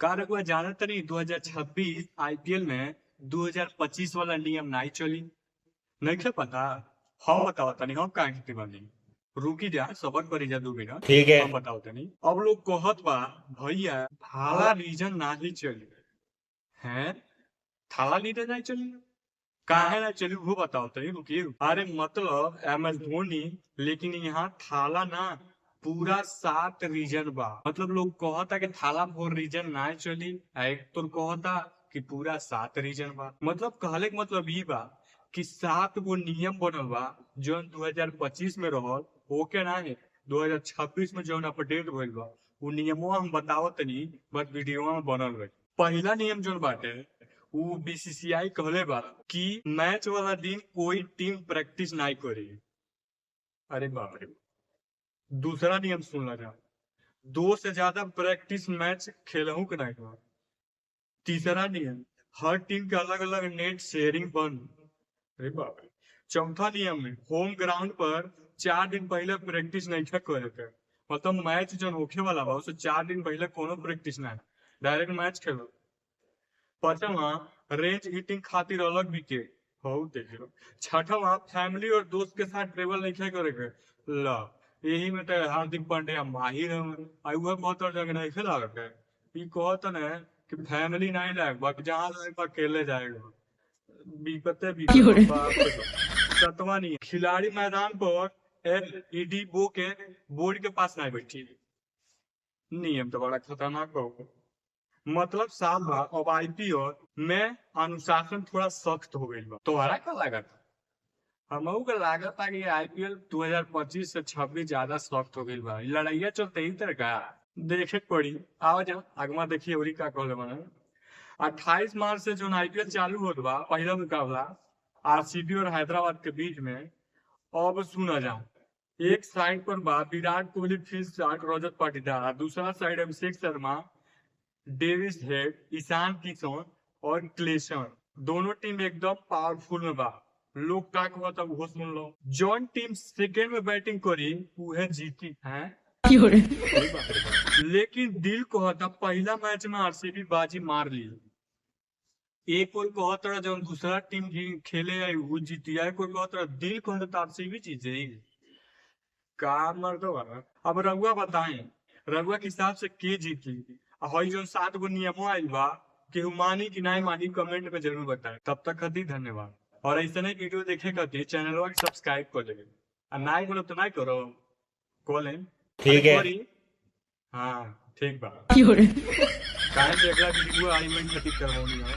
कार हुआ जाना तरी 2026 आईपीएल में 2025 वाला नियम नहीं चली। नहीं क्या पता। हम बताओ तनी हम काहे के बनी। रुकी जा सबर करी जा 2 मिनट। ठीक है। हम बताओ तनी अब लोग कहत बा भैया थाला रीजन नहीं चली है। थाला रीजन नहीं चली काहे ना चली वो बताओ तनी रुकिए। अरे मतलब एम एस धोनी लेकिन यहाँ थाला ना पूरा 7 रीजन बा। मतलब लोग कहता कि थाला 4 रीजन ना चली। एक तो कहता कि पूरा 7 रीजन बा। मतलब कहले के मतलब ई बा कि 7 गो नियम बनल बा जो 2025 में रहल ओके ना है 2026 में जो अपडेट भइल बा उ नियमवा हम बतावत तनी बस वीडियो में बनल रही। पहला नियम जो बाटे वो बीसीसीआई कहले बा कि मैच वाला दिन कोई टीम प्रैक्टिस नहीं करी। अरे बाप रे। दूसरा नियम सुन जा 2 से ज्यादा प्रैक्टिस मैच खेलहू के नहीं बा। तीसरा नियम हर टीम के अलग अलग नेट शेयरिंग बंद। अरे बाप रे। चौथा नियम में होम ग्राउंड पर 4 दिन पहले प्रैक्टिस नहीं करे के। मतलब मैच जो होखे वाला बा उससे 4 दिन पहले कोनो प्रैक्टिस नहीं डायरेक्ट मैच खेलो। पांचवा रेंज ईटिंग खातिर अलग विकेट हो देखियो। छठवा फैमिली और दोस्त के साथ ट्रेवल नहीं करेंगे। ला यही में तो हार्दिक पांड्या माहिर है। आई वह बहुत जगह नहीं खेला है। ये कहता ना कि फैमिली नहीं लायक बाकी जहाँ जाएगा अकेले जाएगा। बीपते बीपते बाप रे बाप। सतवा नहीं खिलाड़ी मैदान पर एलईडी बो के बोर्ड के पास नहीं बैठी। नियम तो बड़ा खतरनाक होगा। मतलब साल बाद अब आईपीएल में अनुशासन थोड़ा सख्त हो गई बा। तुम्हारा क्या लागत हमहू के लागत है कि आईपीएल 2025 से 26 ज्यादा सख्त हो गई बा। लड़ाइया चलते ही तरह का देखे के पड़ी। आओ जा अगवा देखिए उरी का कहले बना 28 मार्च से जो आईपीएल चालू होत बा पहला मुकाबला आरसीबी और हैदराबाद के बीच में। अब सुना जा एक साइड पर बा विराट कोहली फिर स्टार्ट रजत पाटीदार दूसरा side Abhishek Sharma Davis Head Ishan Kishan और क्लेशन। दोनों टीम एकदम पावरफुल में बा। लोग का कहता वो सुन लो जॉन टीम सेकेंड में बैटिंग करी उहे जीती है। लेकिन दिल कहता पहला मैच में आरसीबी बाजी मार ली। एक कोई कहता जो दूसरा टीम खेले आई वो जीती है। कोई कहता दिल कहता आरसीबी जीते का मर दो। अब रघुआ बताएं रघुआ के हिसाब से के जीती। हई जो 7 गो नियमों आइल बा केहू मानी कि नहीं मानी कमेंट में जरूर बताएं। तब तक खातिर धन्यवाद। और ऐसे नहीं वीडियो देखे खातिर चैनल को सब्सक्राइब कर ले। नहीं बोलो तो नहीं करो कॉल ठीक है। हाँ ठीक बा काहे कि अगला वीडियो आई मैं खातिर करवाऊंगा।